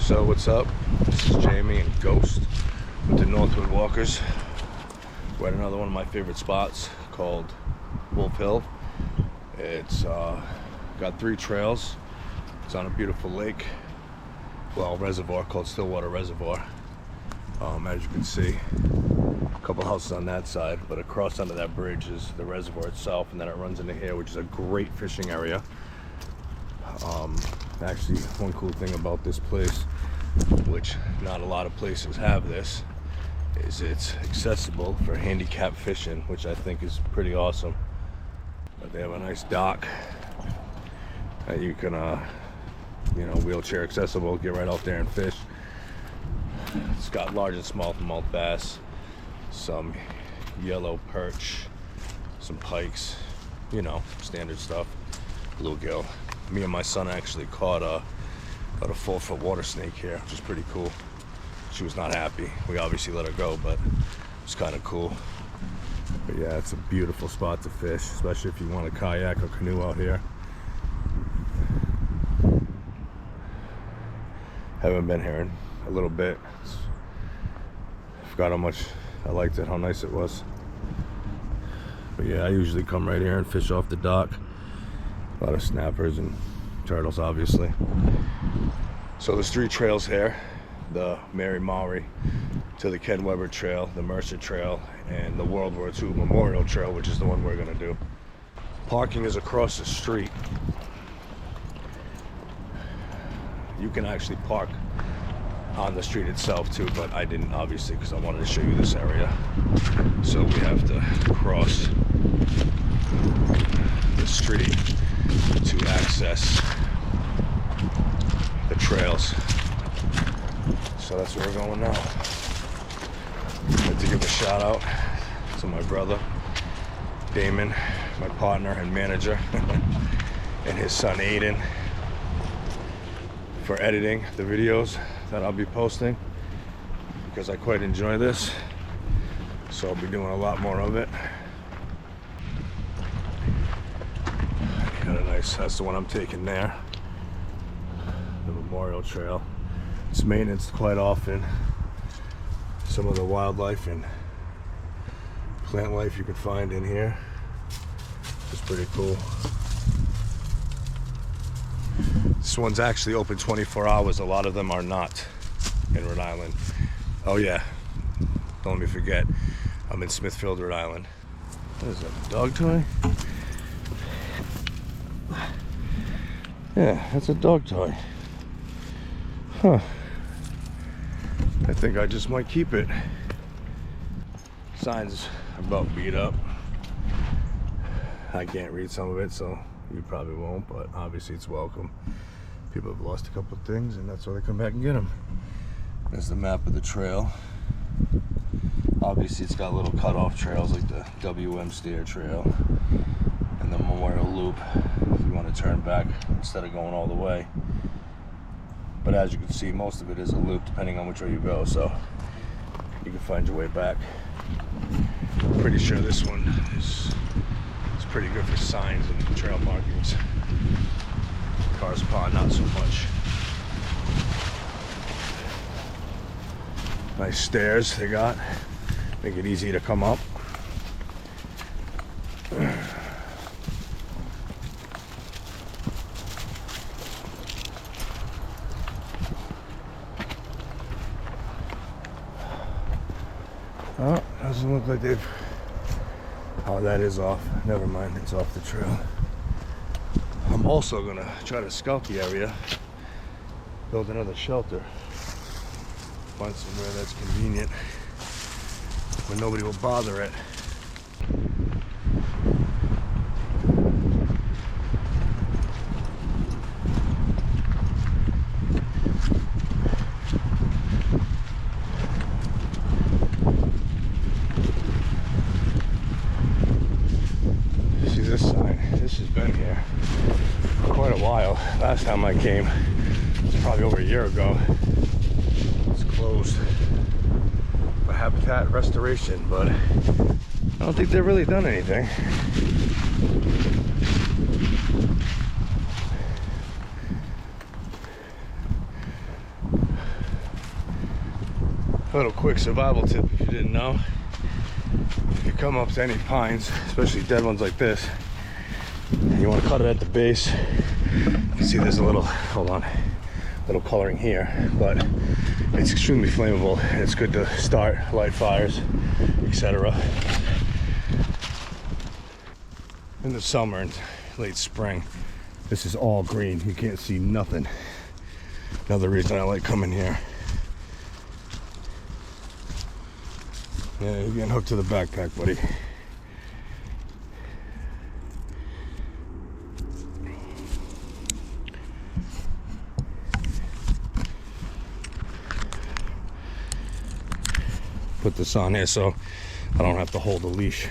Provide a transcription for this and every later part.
So what's up? This is Jamie and Ghost with the Northwood Walkers. We're at another one of my favorite spots called Wolf Hill. It's got 3 trails. It's on a beautiful lake, well, reservoir called Stillwater Reservoir. As you can see, a couple houses on that side, but across under that bridge is the reservoir itself, and then it runs into here, which is a great fishing area. Actually, one cool thing about this place, which not a lot of places have this, is it's accessible for handicap fishing, which I think is pretty awesome. But they have a nice dock that you can, wheelchair accessible, get right out there and fish. It's got large and smallmouth bass, some yellow perch, some pikes, standard stuff, bluegill. Me and my son actually caught a 4-foot water snake here, which is pretty cool. She was not happy. We obviously let her go, but it was kind of cool. But yeah, it's a beautiful spot to fish, especially if you want a kayak or canoe out here. Haven't been here in a little bit. I forgot how much I liked it, how nice it was. But yeah, I usually come right here and fish off the dock. A lot of snappers and turtles, obviously. So there's 3 trails here: the Mary Mowry to the Ken Weber Trail, the Mercer Trail, and the World War II Memorial Trail, which is the one we're gonna do. Parking is across the street. You can actually park on the street itself too, but I didn't, obviously, because I wanted to show you this area. So we have to cross the street to access the trails. So that's where we're going now. I'd like to give a shout out to my brother Damon, my partner and manager, and his son Aiden, for editing the videos that I'll be posting, because I quite enjoy this. So I'll be doing a lot more of it. Got a nice, that's the one I'm taking there, the Memorial Trail. It's maintenance quite often. Some of the wildlife and plant life you can find in here is pretty cool. This one's actually open 24 hours. A lot of them are not in Rhode Island. Oh yeah, don't let me forget, I'm in Smithfield, Rhode Island. What is that, a dog toy? Yeah, that's a dog toy. Huh. I think I just might keep it. Sign's about beat up. I can't read some of it, so you probably won't, but obviously it's welcome. People have lost a couple of things, and that's why they come back and get them. There's the map of the trail. Obviously it's got little cut-off trails like the WM Stair Trail and the Memorial Loop if you want to turn back instead of going all the way. But as you can see, most of it is a loop depending on which way you go, so you can find your way back. I'm pretty sure this one is pretty good for signs and trail markings. Cars Pond, not so much. Nice stairs they got, make it easy to come up. Oh, doesn't look like they've... Oh, that is off. Never mind, it's off the trail. I'm also gonna try to scout the area, build another shelter, find somewhere that's convenient where nobody will bother it. Last time I came, it's probably over a year ago. It's closed for habitat restoration, but I don't think they've really done anything. A little quick survival tip if you didn't know. If you come up to any pines, especially dead ones like this, and you want to cut it at the base, you can see there's a little, hold on, little coloring here, but it's extremely flammable and it's good to start light fires, etc. In the summer and late spring, this is all green. You can't see nothing. Another reason I like coming here. Yeah, you're getting hooked to the backpack, buddy. Put this on here so I don't have to hold the leash.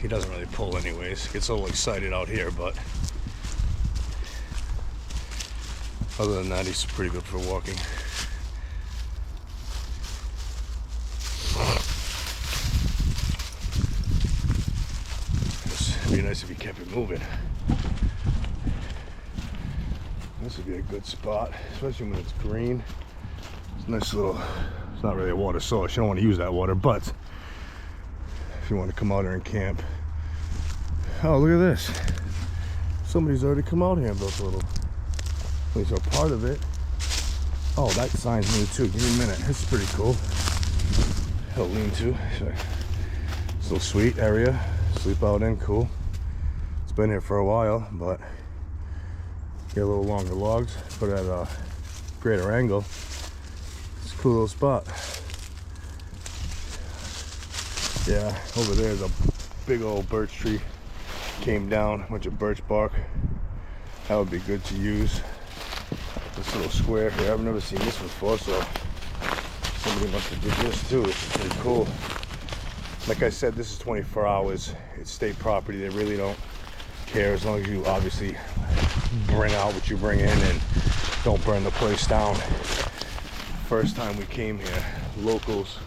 He doesn't really pull anyways. Gets a little excited out here, but other than that, he's pretty good for walking. It'd be nice if he kept it moving. This would be a good spot, especially when it's green. It's a nice little, it's not really a water source. You don't want to use that water, but if you want to come out here and camp. Oh, look at this. Somebody's already come out here and built a little, at least a part of it. Oh, that sign's new too. Give me a minute. This is pretty cool. He'll lean to. It's a little sweet area. Sleep out in, cool. It's been here for a while, but get a little longer logs, put it at a greater angle. It's a cool little spot. Yeah, over there's a big old birch tree. Came down, a bunch of birch bark. That would be good to use. This little square here, I've never seen this before, so somebody must have did this too. This is pretty cool. Like I said, this is 24 hours. It's state property. They really don't care as long as you obviously bring out what you bring in and don't burn the place down. First time we came here, locals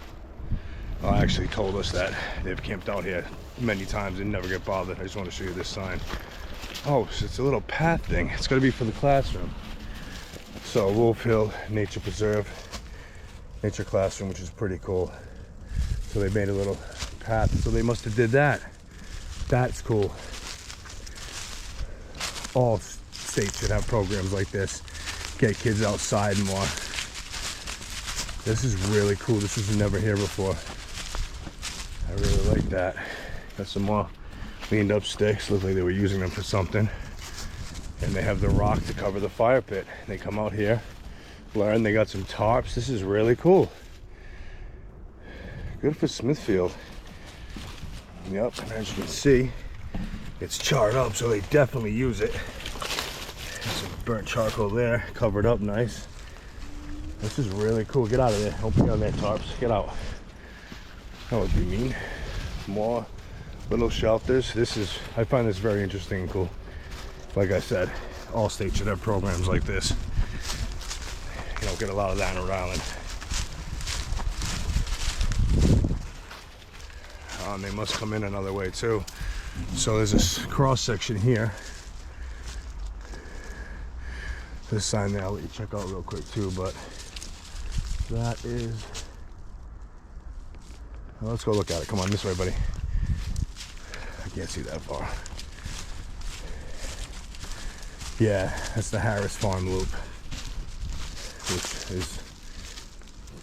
actually told us that they've camped out here many times and never get bothered. I just want to show you this sign. Oh, so it's a little path thing. It's going to be for the classroom. So Wolf Hill Nature Preserve, Nature Classroom, which is pretty cool. So they made a little path. So they must have did that. That's cool. All states should have programs like this. Get kids outside more. This is really cool. This was never here before. I really like that. Got some more leaned up sticks. Look like they were using them for something. And they have the rock to cover the fire pit. They come out here, learn. They got some tarps. This is really cool. Good for Smithfield. Yep, and as you can see, it's charred up, so they definitely use it. Some burnt charcoal there, covered up nice. This is really cool. Get out of there. Don't be on there, tarps. Get out. That would be mean. More little shelters. I find this very interesting and cool. Like I said, all states should have programs like this. You don't get a lot of that in Rhode Island. They must come in another way too. So there's this cross section here. This sign there I'll let you check out real quick too, but that is, well, let's go look at it. Come on, this way, buddy. I can't see that far. Yeah, that's the Harris Farm Loop, which is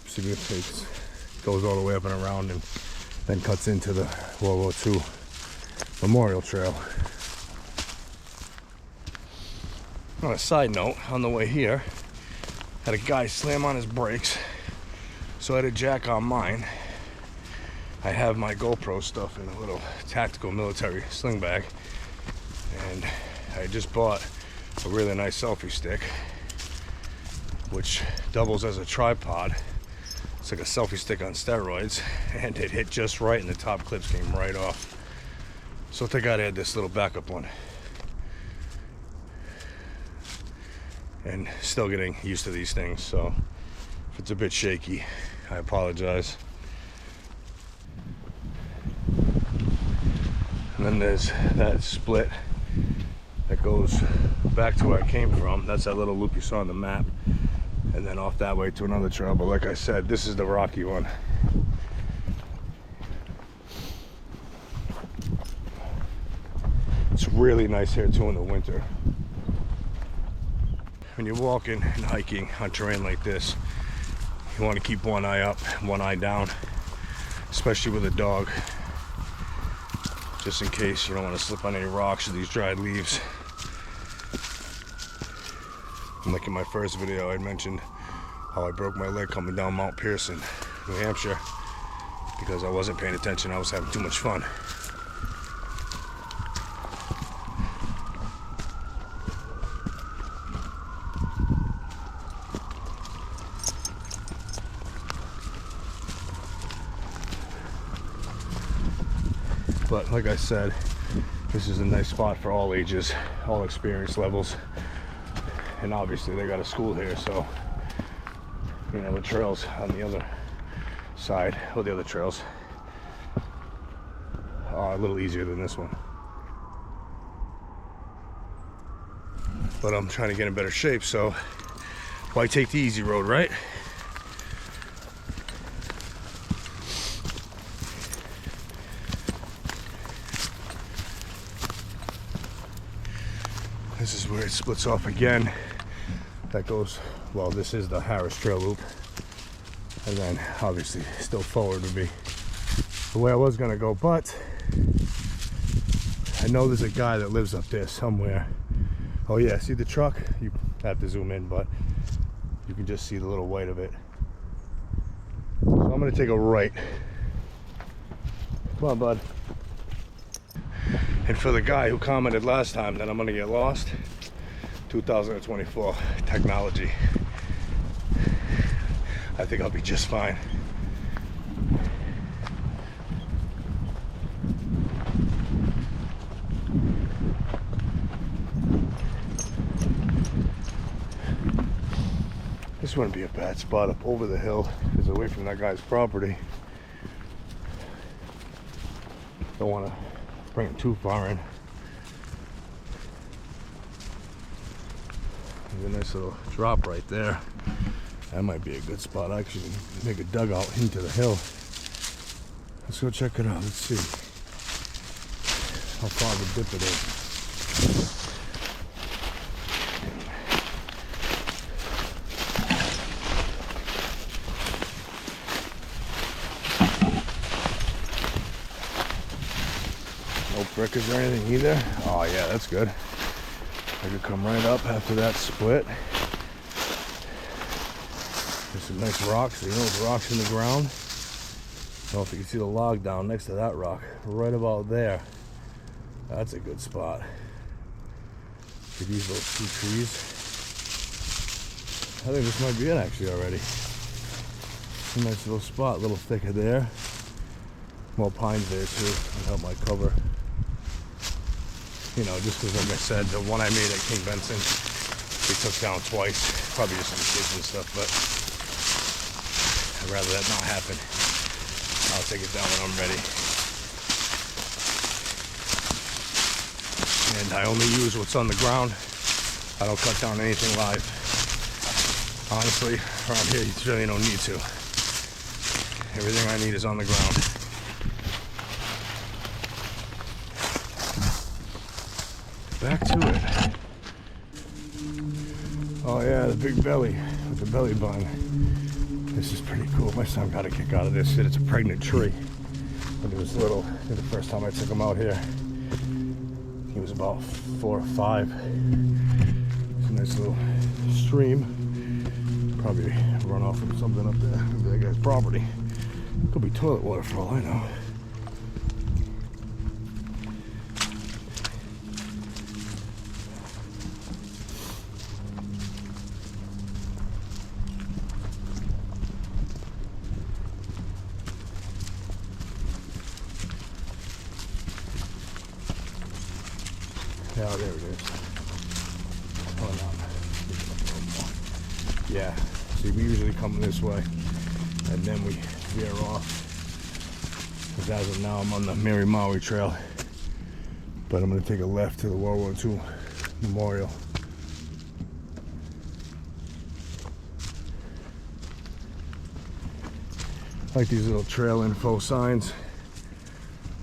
significant. Goes all the way up and around and then cuts into the World War II Memorial Trail. On a side note, on the way here, had a guy slam on his brakes, so I had a jack on mine. I have my GoPro stuff in a little tactical military sling bag, and I just bought a really nice selfie stick, which doubles as a tripod. It's like a selfie stick on steroids, and it hit just right and the top clips came right off. So I gotta add this little backup one. And still getting used to these things, so if it's a bit shaky, I apologize. And then there's that split that goes back to where I came from. That's that little loop you saw on the map. and then off that way to another trail. But like I said, this is the rocky one. It's really nice here too in the winter. When you're walking and hiking on terrain like this, you want to keep one eye up, one eye down, especially with a dog, just in case you don't want to slip on any rocks or these dried leaves. And like in my first video, I mentioned how I broke my leg coming down Mount Pearson, New Hampshire, because I wasn't paying attention. I was having too much fun. But like I said, this is a nice spot for all ages, all experience levels. And obviously they got a school here, so you know the trails on the other side, or the other trails, are a little easier than this one. But I'm trying to get in better shape, so why take the easy road, right? This is where it splits off again. That goes, well, this is the Harris Trail Loop. And then obviously still forward would be the way I was gonna go, but I know there's a guy that lives up there somewhere. Oh yeah, see the truck? You have to zoom in, but you can just see the little white of it. So I'm gonna take a right. Come on, bud. And for the guy who commented last time that I'm gonna get lost, 2024 technology, I think I'll be just fine. This wouldn't be a bad spot up over the hill, because away from that guy's property. Don't want to bring it too far in. There's a nice little drop right there. That might be a good spot. I actually make a dugout into the hill. Let's go check it out. Let's see how far the dip it is. No prickers or anything either. Oh yeah, that's good. I could come right up after that split. There's some nice rocks. You know, there's rocks in the ground. I don't know if you can see the log down next to that rock, right about there. That's a good spot. Could use those two trees. I think this might be it actually already. A nice little spot, a little thicker there. More pines there too, to help my cover. You know, just because, like I said, the one I made at King Benson, we took down twice. Probably just some kids and stuff, but I'd rather that not happen. I'll take it down when I'm ready. And I only use what's on the ground. I don't cut down anything live. Honestly, around here, you really don't need to. Everything I need is on the ground. Back to it. Oh yeah, the big belly with the belly bun. This is pretty cool. My son got a kick out of this shit. It's a pregnant tree. When he was little, the first time I took him out here, he was about 4 or 5. It's a nice little stream. Probably run off from something up there. Maybe that guy's property. Could be toilet water for all I know. Yeah, there it is. Oh, no. Yeah, see, we usually come this way, and then we veer off. Because as of now, I'm on the Mary Maui Trail. But I'm going to take a left to the World War II Memorial. Like these little trail info signs,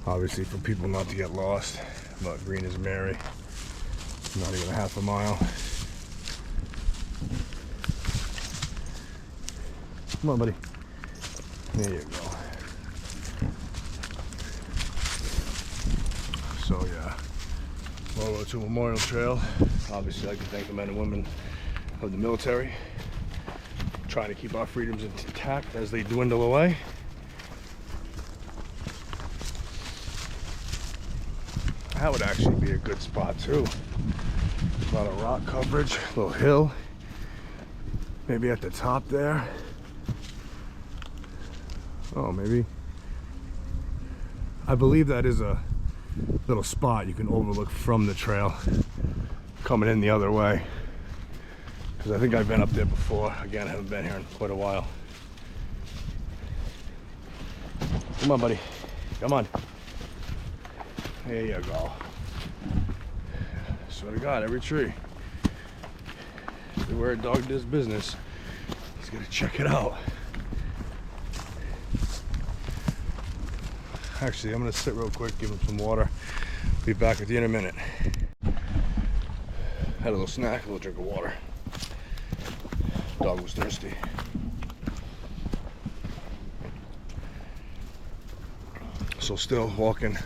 obviously for people not to get lost. But green is Mary, not even a half a mile. Come on, buddy. There you go. So yeah, World War II Memorial Trail. Obviously, I'd like to thank the men and women of the military, trying to keep our freedoms intact as they dwindle away. That would actually be a good spot too. A lot of rock coverage, a little hill. Maybe at the top there. Oh, maybe. I believe that is a little spot you can overlook from the trail coming in the other way. Because I think I've been up there before. Again, I haven't been here in quite a while. Come on, buddy. Come on. There you go. Swear to God, every tree. Where a dog does business, he's gonna check it out. Actually, I'm gonna sit real quick, give him some water. Be back at the end in a minute. Had a little snack, a little drink of water. Dog was thirsty. So still walking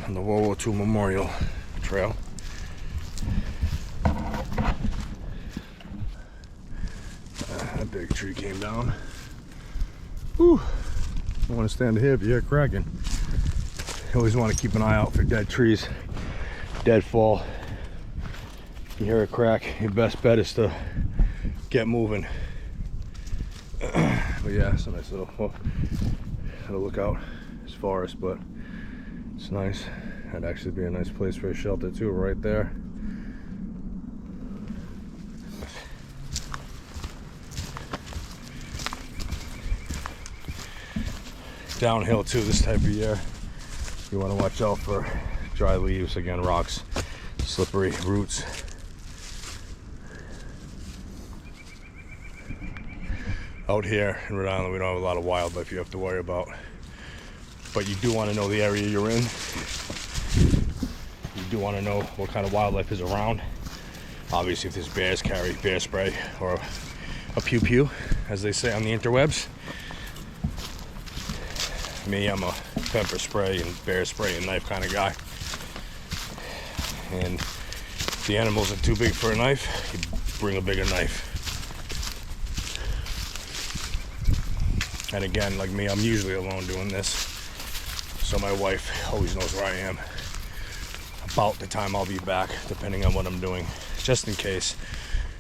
on the World War II Memorial Trail. That big tree came down. Whew. I want to stand here if you hear it cracking. You always want to keep an eye out for dead trees, dead fall. You hear it crack, your best bet is to get moving. But yeah, it's a nice little lookout. It's forest, but it's nice. That'd actually be a nice place for a shelter too, right there. Downhill too this type of year. You want to watch out for dry leaves, again, rocks, slippery roots. Out here in Rhode Island, we don't have a lot of wildlife you have to worry about. But you do want to know the area you're in. You do want to know what kind of wildlife is around. Obviously, if there's bears, carry bear spray or a pew-pew, as they say on the interwebs. Me, I'm a pepper spray and bear spray and knife kind of guy. And if the animals are too big for a knife, you bring a bigger knife. And again, like me, I'm usually alone doing this. So my wife always knows where I am. About the time I'll be back, depending on what I'm doing. Just in case.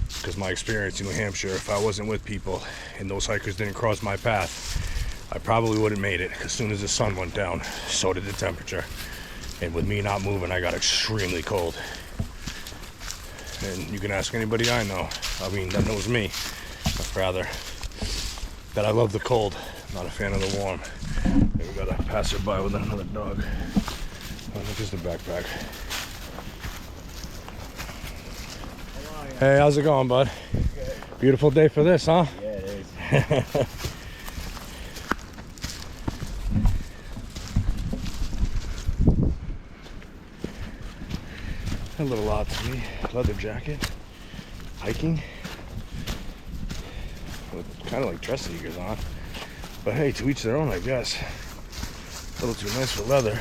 Because my experience in New Hampshire, if I wasn't with people and those hikers didn't cross my path, I probably wouldn't made it. As soon as the sun went down, so did the temperature. And with me not moving, I got extremely cold. And you can ask anybody I know, I mean, that knows me, rather, that I love the cold, not a fan of the warm. And we got a passerby with another dog. Oh, look, just a backpack. Hey, how's it going, bud? Good. Beautiful day for this, huh? Yeah, it is. A little odd to me. Leather jacket, hiking, with kind of like dress sneakers on. But hey, to each their own, I guess. A little too nice for leather.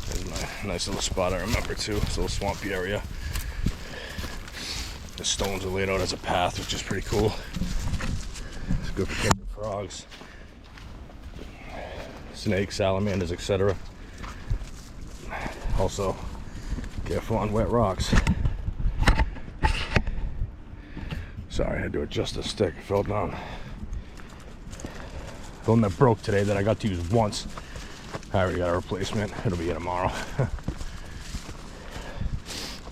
There's my nice little spot I remember too. It's a little swampy area. The stones are laid out as a path, which is pretty cool. It's good for catching frogs, snakes, salamanders, etc. Also, careful on wet rocks. Sorry, I had to adjust the stick. It fell down. The one that broke today that I got to use once, I already got a replacement. It'll be here tomorrow.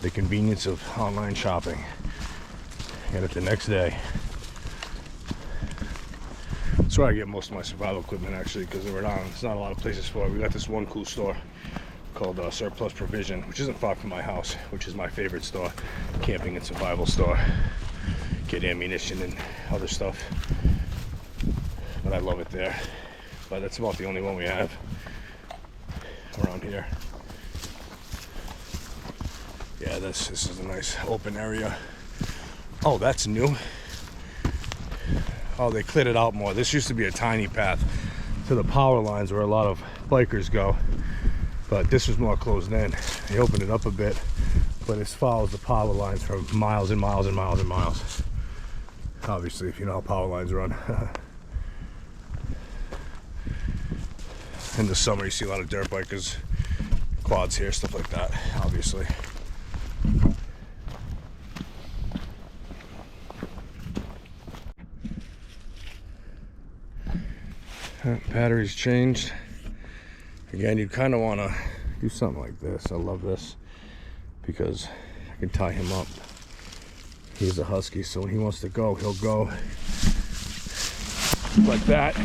The convenience of online shopping. Get it the next day. That's where I get most of my survival equipment, actually, because in Rhode Island, there's not a lot of places for it. We got this one cool store called Surplus Provision, which isn't far from my house, which is my favorite store, camping and survival store. get ammunition and other stuff. But I love it there. But that's about the only one we have around here. Yeah, this is a nice open area. Oh, that's new. Oh, they cleared it out more. This used to be a tiny path to the power lines where a lot of bikers go, but this was more closed in. They opened it up a bit, but it follows the power lines for miles and miles and miles and miles. Obviously, if you know how power lines run. In the summer, you see a lot of dirt bikers, quads here, stuff like that, obviously. Batteries changed. Again, you kind of want to do something like this. I love this because I can tie him up. He's a husky, so when he wants to go, he'll go like that.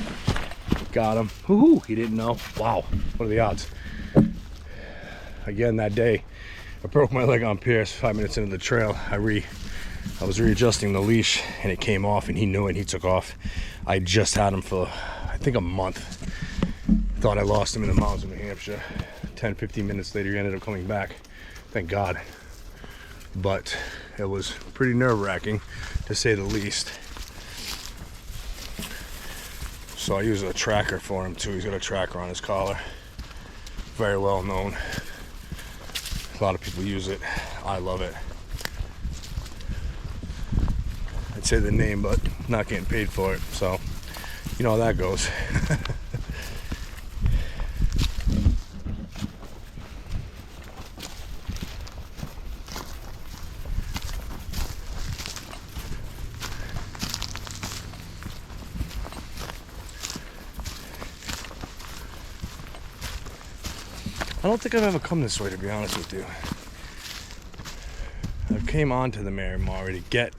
Got him. Woohoo! He didn't know. Wow, what are the odds? Again, that day I broke my leg on Pierce 5 minutes into the trail. I was readjusting the leash and it came off, and he knew it and he took off. I just had him for I think a month. Thought I lost him in the mountains of New Hampshire. 10-15 minutes later he ended up coming back. Thank God. But it was pretty nerve-wracking to say the least. So I use a tracker for him too. He's got a tracker on his collar. Very well known. A lot of people use it. I love it. I'd say the name, but not getting paid for it. So, you know how that goes. I don't think I've ever come this way, to be honest with you. I came onto the Mary Maury to get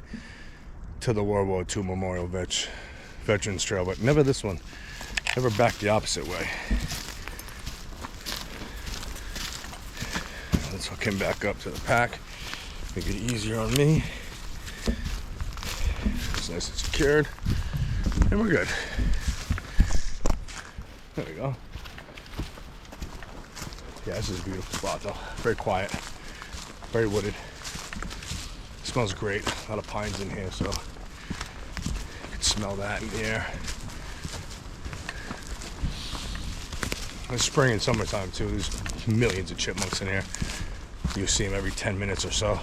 to the World War II Memorial Veterans Trail, but never this one. Never back the opposite way. Let's hook him back up to the pack. Make it easier on me. It's nice and secured. And we're good. There we go. Yeah, this is a beautiful spot though. Very quiet, very wooded. Smells great. A lot of pines in here, so you can smell that in the air. It's spring and summertime too. There's millions of chipmunks in here. You see them every 10 minutes or so.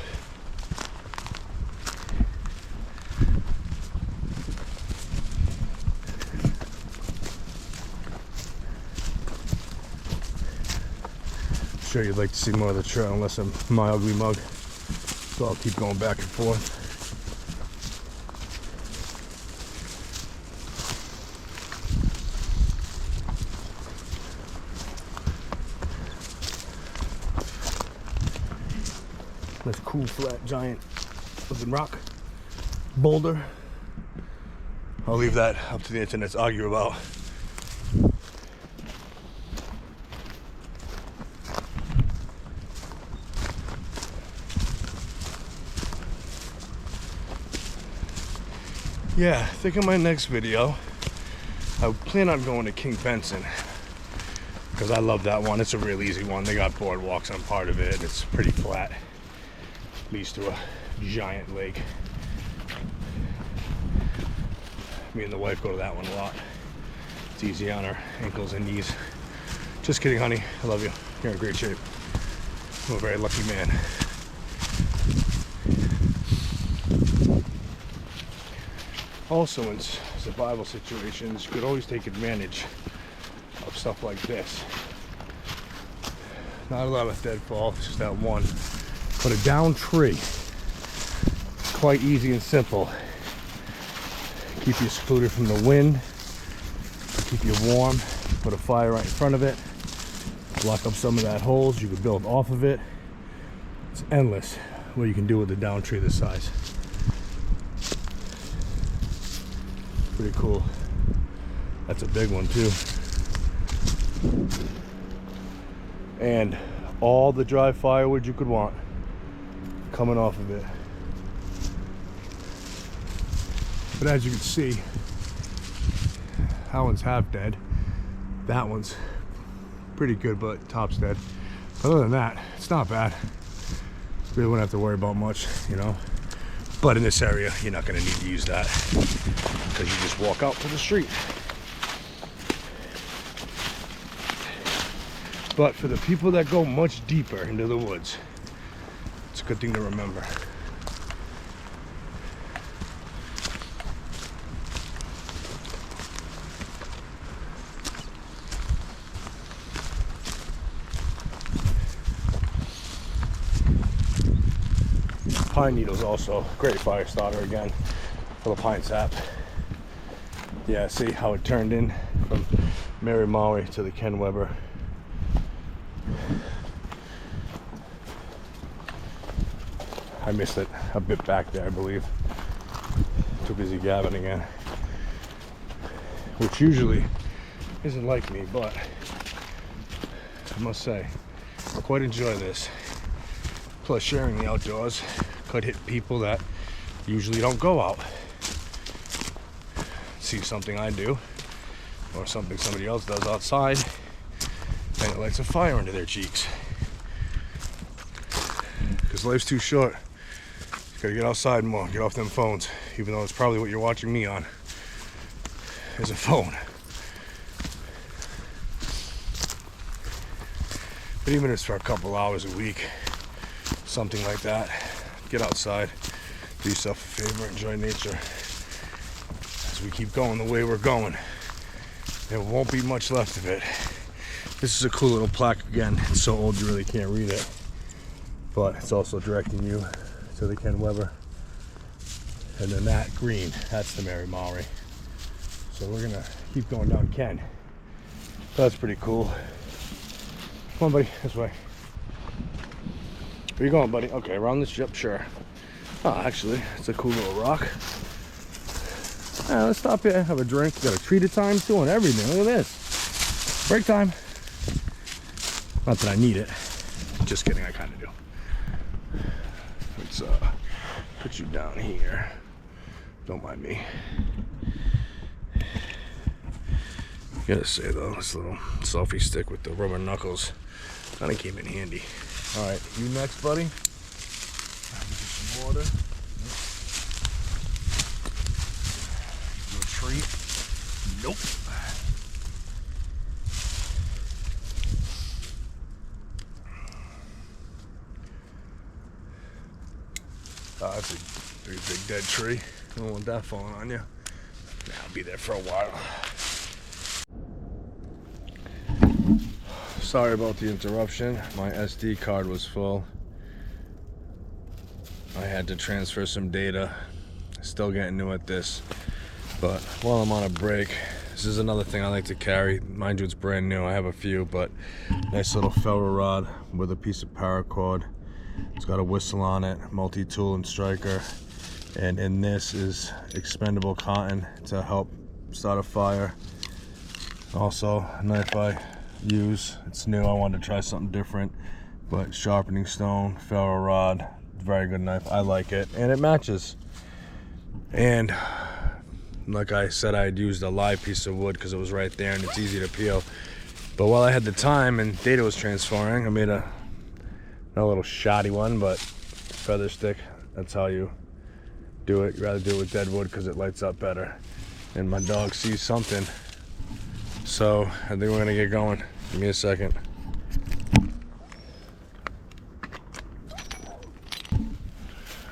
Sure, you'd like to see more of the trail unless I'm my ugly mug, so I'll keep going back and forth. This cool flat giant looking rock boulder. I'll leave that up to the internet to argue about. Yeah, I think in my next video, I plan on going to King Benson because I love that one. It's a real easy one. They got boardwalks on part of it. It's pretty flat. Leads to a giant lake. Me and the wife go to that one a lot. It's easy on our ankles and knees. Just kidding, honey. I love you. You're in great shape. I'm a very lucky man. Also, in survival situations, you could always take advantage of stuff like this. Not a lot of deadfall, it's just that one. But a down tree, quite easy and simple. Keep you secluded from the wind, keep you warm, put a fire right in front of it, block up some of that holes, you can build off of it. It's endless what you can do with a down tree this size. Pretty cool. That's a big one too. And all the dry firewood you could want coming off of it. But as you can see, that one's half dead. That one's pretty good, but top's dead. Other than that, it's not bad. Really wouldn't have to worry about much, you know. But in this area, you're not gonna need to use that because you just walk out to the street. But for the people that go much deeper into the woods, it's a good thing to remember. Pine needles also great fire starter again for the pine sap. Yeah, see how it turned in from Mary Maui to the Ken Weber. I missed it a bit back there, I believe. Too busy gabbing again, which usually isn't like me, but I must say I quite enjoy this. Plus, sharing the outdoors could hit people that usually don't go out. See something I do or something somebody else does outside, and it lights a fire under their cheeks. Because life's too short. You gotta get outside more, get off them phones, even though it's probably what you're watching me on is a phone. But even if it's for a couple hours a week, something like that, get outside, do yourself a favor, enjoy nature. As we keep going the way we're going, there won't be much left of it. This is a cool little plaque again. It's so old you really can't read it, but it's also directing you to the Ken Weber. And then that green, that's the Mary Maui. So we're gonna keep going down Ken. So that's pretty cool. Come on, buddy, this way. Where you going, buddy? Okay, around this, yep, sure. Oh, actually, it's a cool little rock. Let's stop here, have a drink. Got a treat of time too and everything. Look at this. Break time. Not that I need it. Just kidding, I kind of do. Let's put you down here. Don't mind me. Gotta say though, this little selfie stick with the rubber knuckles kind of came in handy. All right, you next, buddy. Have you some water? No treat? Nope. Oh, that's a pretty big dead tree. You don't want that falling on you. Nah, I'll be there for a while. Sorry about the interruption. My SD card was full. I had to transfer some data. Still getting new at this. But while I'm on a break, this is another thing I like to carry. Mind you, it's brand new. I have a few, but nice little ferro rod with a piece of paracord. It's got a whistle on it, multi-tool and striker. And in this is expendable cotton to help start a fire. Also, a knife I use. It's new. I wanted to try something different, but sharpening stone, ferro rod, very good knife. I like it, and it matches. And like I said, I had used a live piece of wood because it was right there and it's easy to peel. But while I had the time and data was transferring, I made a little shoddy one, but feather stick. That's how you do it. You rather do it with dead wood because it lights up better. And my dog sees something. So I think we're gonna get going. Give me a second.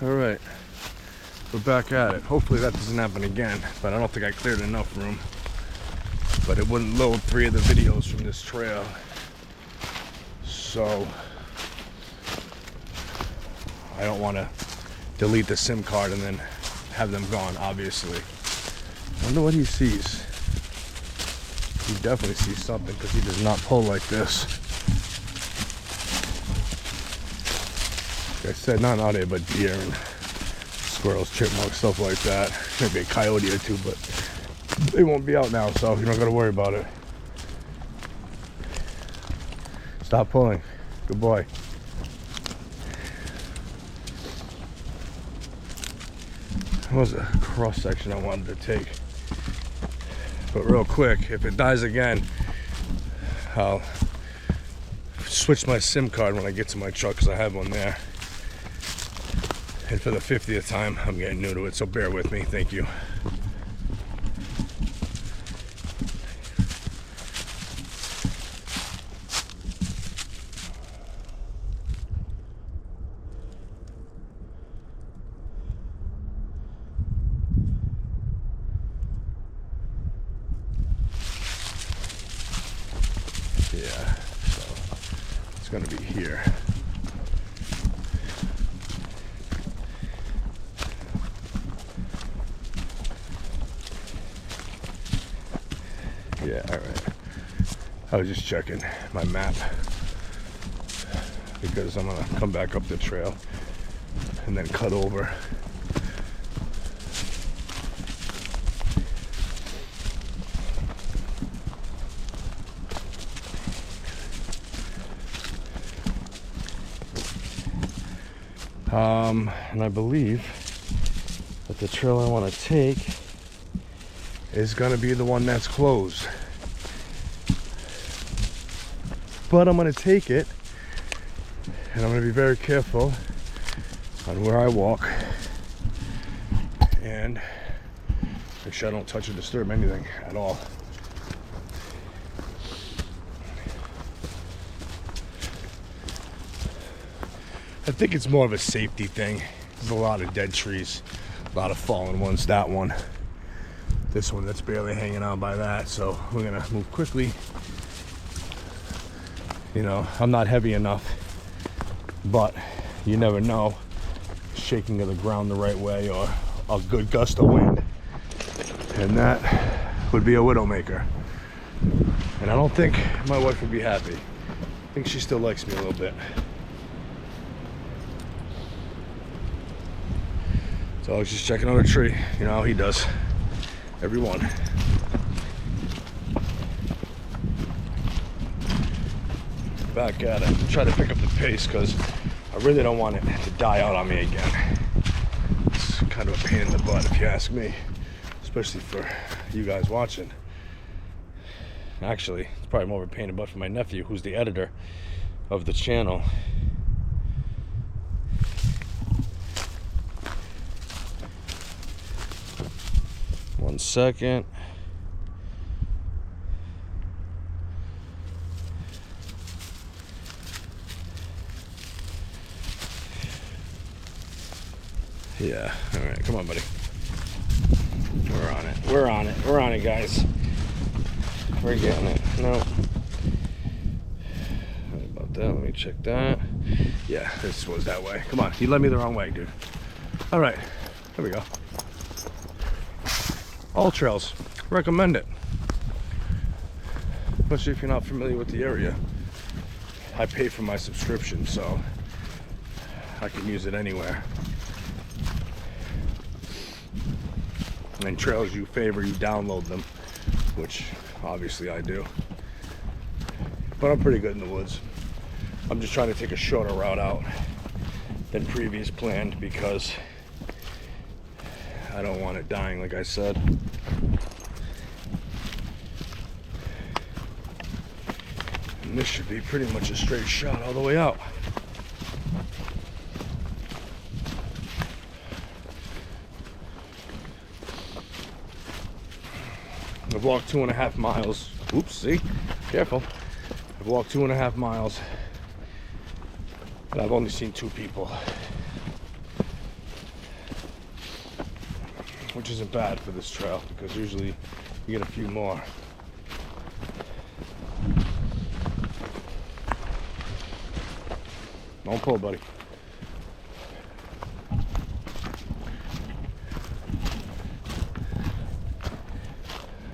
All right, we're back at it. Hopefully that doesn't happen again, but I don't think I cleared enough room. But it wouldn't load 3 of the videos from this trail. So I don't want to delete the SIM card and then have them gone, obviously. I wonder what he sees. He definitely sees something because he does not pull like this. Like I said, not out here, but deer and squirrels, chipmunks, stuff like that. Maybe a coyote or two, but they won't be out now, so you don't got to worry about it. Stop pulling. Good boy. There was a cross section I wanted to take. But real quick, if it dies again, I'll switch my SIM card when I get to my truck because I have one there. And for the 50th time, I'm getting new to it, so bear with me. Thank you. Yeah, so it's gonna be here. Yeah, all right. I was just checking my map because I'm gonna come back up the trail and then cut over. And I believe that the trail I want to take is gonna be the one that's closed. But I'm gonna take it, and I'm gonna be very careful on where I walk and make sure I don't touch or disturb anything at all. I think it's more of a safety thing. There's a lot of dead trees, a lot of fallen ones. That one, this one that's barely hanging on by that, so we're gonna move quickly. You know, I'm not heavy enough, but you never know. Shaking of the ground the right way or a good gust of wind, and that would be a widowmaker. And I don't think my wife would be happy. I think she still likes me a little bit. So I was just checking on a tree. You know how he does. Every one. Back at it. Try to pick up the pace because I really don't want it to die out on me again. It's kind of a pain in the butt if you ask me, especially for you guys watching. Actually, it's probably more of a pain in the butt for my nephew, who's the editor of the channel. One second. Yeah, all right, come on, buddy. We're on it. We're on it. We're on it, guys. We're getting it. No. Sorry about that. Let me check that. Yeah, this was that way. Come on, you led me the wrong way, dude. All right, here we go. All trails, recommend it. Especially if you're not familiar with the area. I pay for my subscription, so I can use it anywhere. And trails you favor, you download them, which obviously I do. But I'm pretty good in the woods. I'm just trying to take a shorter route out than previous planned because I don't want it dying, like I said. And this should be pretty much a straight shot all the way out. I've walked 2.5 miles. Oops, see? Careful. I've walked 2.5 miles. And I've only seen 2 people. Which isn't bad for this trail because usually you get a few more. Don't pull, buddy.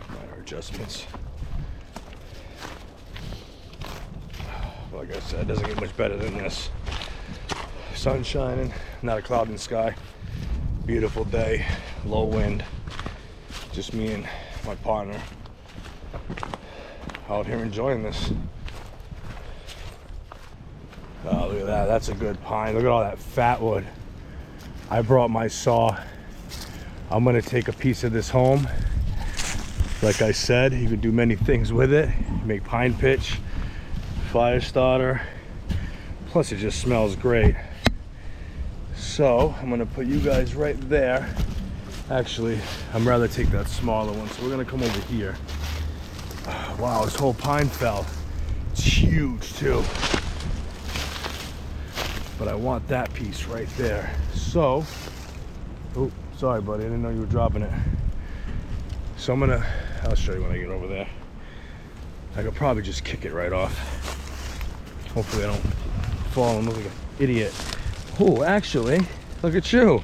Minor adjustments. Like I said, it doesn't get much better than this. Sun shining, not a cloud in the sky. Beautiful day, low wind. Just me and my partner out here enjoying this. Oh, look at that. That's a good pine. Look at all that fat wood. I brought my saw I'm gonna take a piece of this home. Like I said, you can do many things with it. Make pine pitch, fire starter, plus it just smells great. So I'm gonna put you guys right there. Actually, I'd rather take that smaller one, so we're gonna come over here. Wow, this whole pine fell. It's huge too. But I want that piece right there. So, oh, sorry buddy, I didn't know you were dropping it. So I'll show you when I get over there. I could probably just kick it right off. Hopefully I don't fall and look like an idiot. Oh, actually, look at you.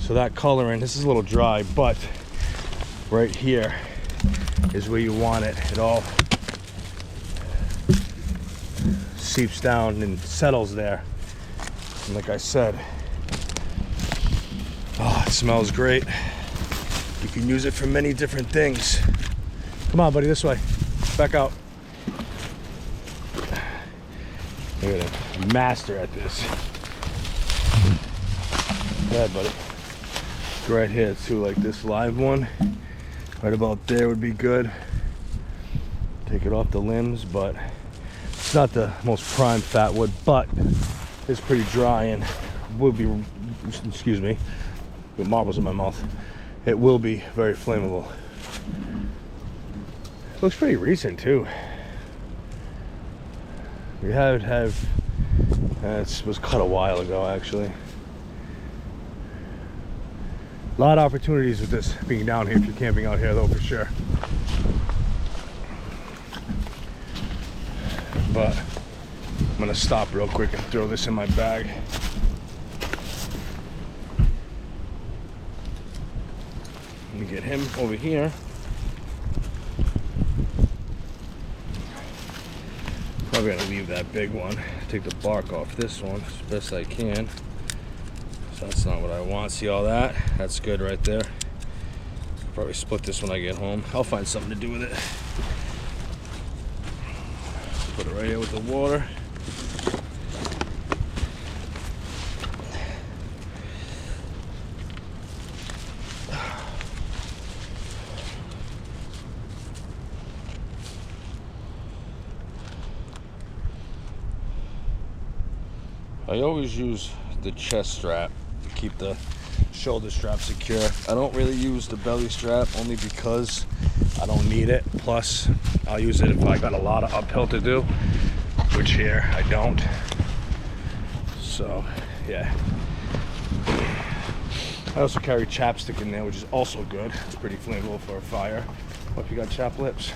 So that coloring, this is a little dry, but right here is where you want it. It all seeps down and settles there. And like I said, oh, it smells great. You can use it for many different things. Come on, buddy, this way. Back out. Look at him, master at this. Yeah, buddy. Right here too, like this live one. Right about there would be good. Take it off the limbs, but it's not the most prime fat wood, but it's pretty dry and will be, excuse me, with marbles in my mouth. It will be very flammable. Looks pretty recent too. We it was cut a while ago actually. A lot of opportunities with this being down here if you're camping out here though, for sure. But I'm gonna stop real quick and throw this in my bag. Let me get him over here. Probably gonna leave that big one. Take the bark off this one as best I can. So that's not what I want. See all that? That's good right there. Probably split this when I get home. I'll find something to do with it. Put it right here with the water. I always use the chest strap to keep the shoulder strap secure. I don't really use the belly strap only because I don't need it. Plus, I'll use it if I got a lot of uphill to do, which here I don't. So, yeah. I also carry chapstick in there, which is also good. It's pretty flammable for a fire. What if you got chapped lips?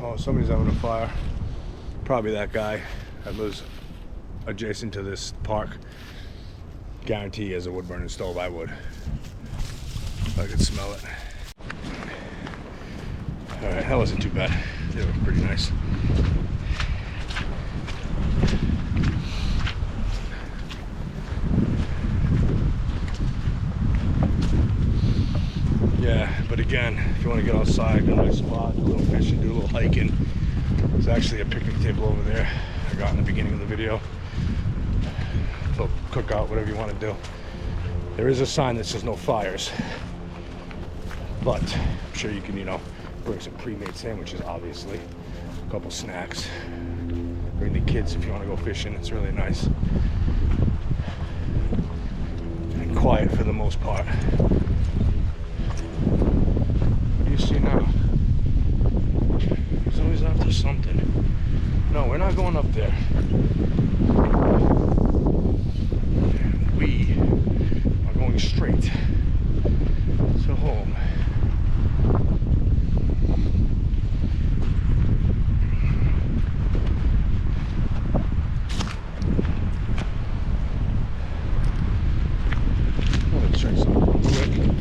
Oh, somebody's having a fire. Probably that guy that lives adjacent to this park. Guarantee he has a wood burning stove. I would. I could smell it. Alright, that wasn't too bad. They were pretty nice. Yeah, but again, if you want to get outside, go to a nice spot, do a little fishing, do a little hiking. There's actually a picnic table over there I got in the beginning of the video. A little cookout, whatever you want to do. There is a sign that says no fires. But I'm sure you can, you know, bring some pre-made sandwiches, obviously. A couple snacks. Bring the kids if you want to go fishing. It's really nice. And quiet for the most part. See now, he's always after something. No, we're not going up there. We are going straight to home. I'm gonna check something real quick.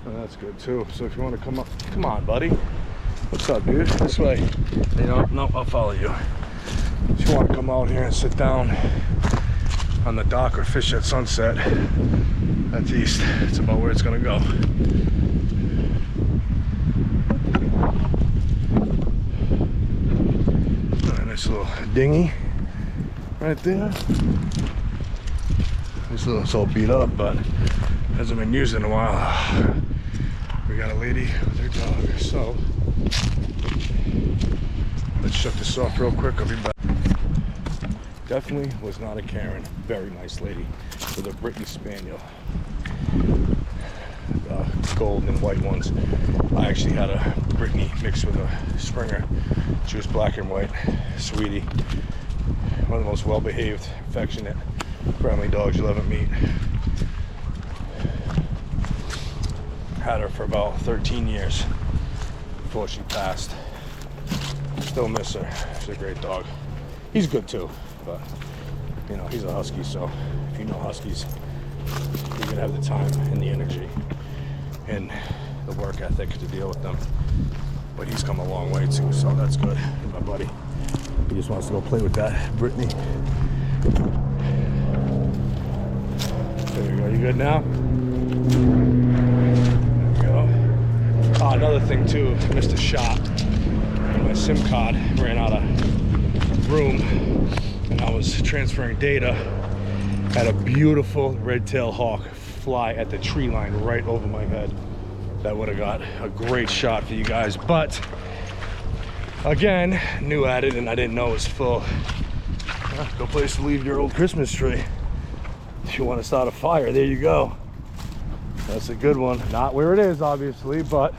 That's good too. So if you want to come up, come on, buddy. What's up, dude? This way. You know, no, I'll follow you. If you want to come out here and sit down on the dock or fish at sunset, that's east. It's about where it's gonna go. Nice little dinghy right there. It's all beat up, but hasn't been used in a while. We got a lady with her dog, so let's shut this off real quick. I'll be back. Definitely was not a Karen. Very nice lady with a Brittany Spaniel. Gold and white ones. I actually had a Brittany mixed with a Springer. She was black and white. Sweetie. One of the most well-behaved, affectionate, friendly dogs you'll ever meet. Had her for about 13 years before she passed. Still miss her. She's a great dog. He's good too, but you know, he's a husky, so if you know huskies, you're gonna have the time and the energy and the work ethic to deal with them. But he's come a long way too, so that's good. My buddy, he just wants to go play with that Brittany. There you go. You good now? Oh, another thing too, I missed a shot. My SIM card ran out of room and I was transferring data. Had a beautiful red-tailed hawk fly at the tree line right over my head. That would have got a great shot for you guys, but again, new at it and I didn't know it was full. Good place to leave your old Christmas tree. If you want to start a fire, there you go. That's a good one. Not where it is, obviously, but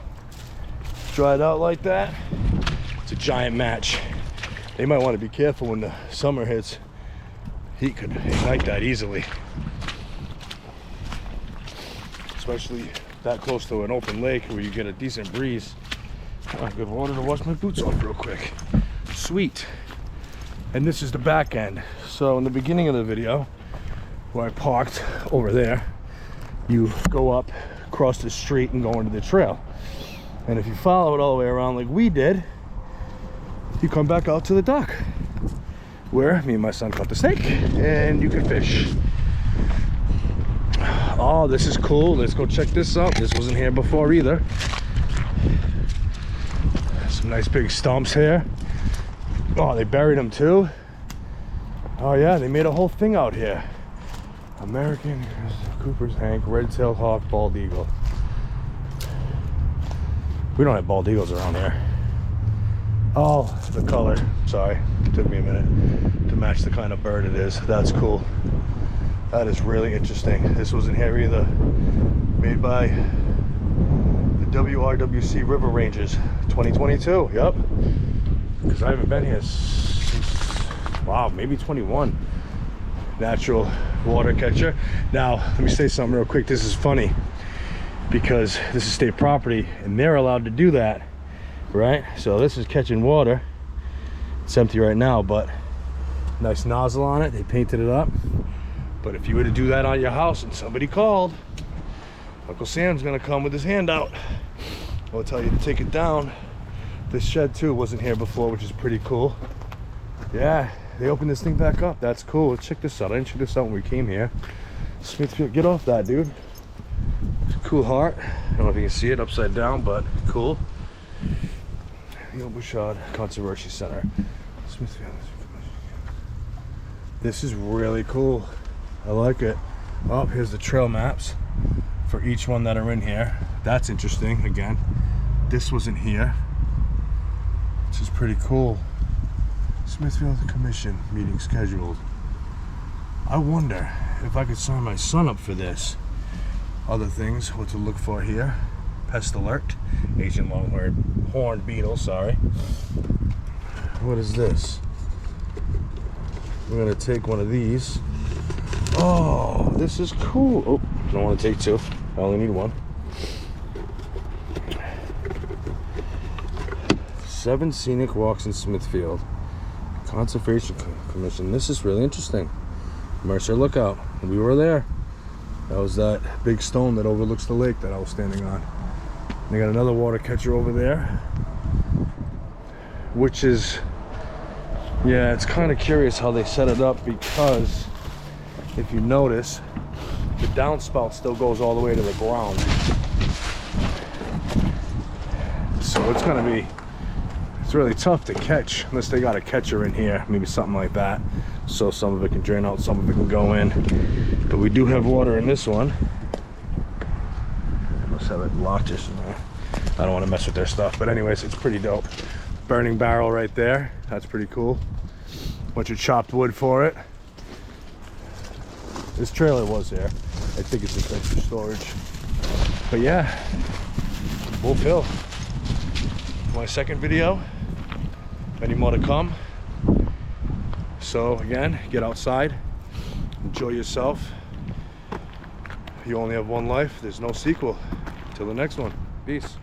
dried out like that. It's a giant match. They might want to be careful when the summer hits. Heat could ignite that easily. Especially that close to an open lake where you get a decent breeze. Good water to wash my boots off real quick. Sweet. And this is the back end. So in the beginning of the video, where I parked over there, you go up, cross the street and go into the trail. And if you follow it all the way around like we did, you come back out to the dock where me and my son caught the snake and you can fish. Oh, this is cool. Let's go check this out. This wasn't here before either. Some nice big stumps here. Oh, they buried them too. Oh yeah, they made a whole thing out here. American Cooper's Hank, red-tailed hawk, bald eagle. We don't have bald eagles around here. Oh, the color. Sorry, it took me a minute to match the kind of bird it is. That's cool. That is really interesting. This wasn't here either. Made by the WRWC River Rangers 2022. Yep. Because I haven't been here since, wow, maybe 21. Natural water catcher. Now, let me say something real quick. This is funny because this is state property and they're allowed to do that, right? So this is catching water. It's empty right now, but nice nozzle on it. They painted it up. But if you were to do that on your house and somebody called, Uncle Sam's gonna come with his hand out. I'll tell you to take it down. This shed too wasn't here before, which is pretty cool. Yeah, they opened this thing back up. That's cool. Let's check this out. I didn't check this out when we came here. Smithfield, get off that, dude. Cool heart. I don't know if you can see it upside down, but cool. The Old Bouchard Conservation Center. Smithfield. This is really cool. I like it. Oh, here's the trail maps for each one that are in here. That's interesting. Again, this wasn't here. This is pretty cool. Smithfield Commission meeting scheduled. I wonder if I could sign my son up for this. Other things, what to look for here. Pest alert. Asian longhorn beetle, sorry. What is this? We're gonna take one of these. Oh, this is cool. Oh, don't want to take two. I only need one. 7 scenic walks in Smithfield. Conservation Commission. This is really interesting. Mercer Lookout. We were there. That was that big stone that overlooks the lake that I was standing on. They got another water catcher over there. which is, yeah, it's kind of curious how they set it up, because if you notice, the downspout still goes all the way to the ground. So it's gonna be, it's really tough to catch unless they got a catcher in here, maybe something like that, so some of it can drain out, some of it can go in. But we do have water in this one. I must have it locked or something. I don't want to mess with their stuff, but anyways, it's pretty dope. Burning barrel right there, that's pretty cool. Bunch of chopped wood for it. This trailer was there. I think it's just extra storage. But yeah, Wolf Hill. My second video. Many more to come. So again, get outside, enjoy yourself. You only have one life. There's no sequel. Till the next one. Peace.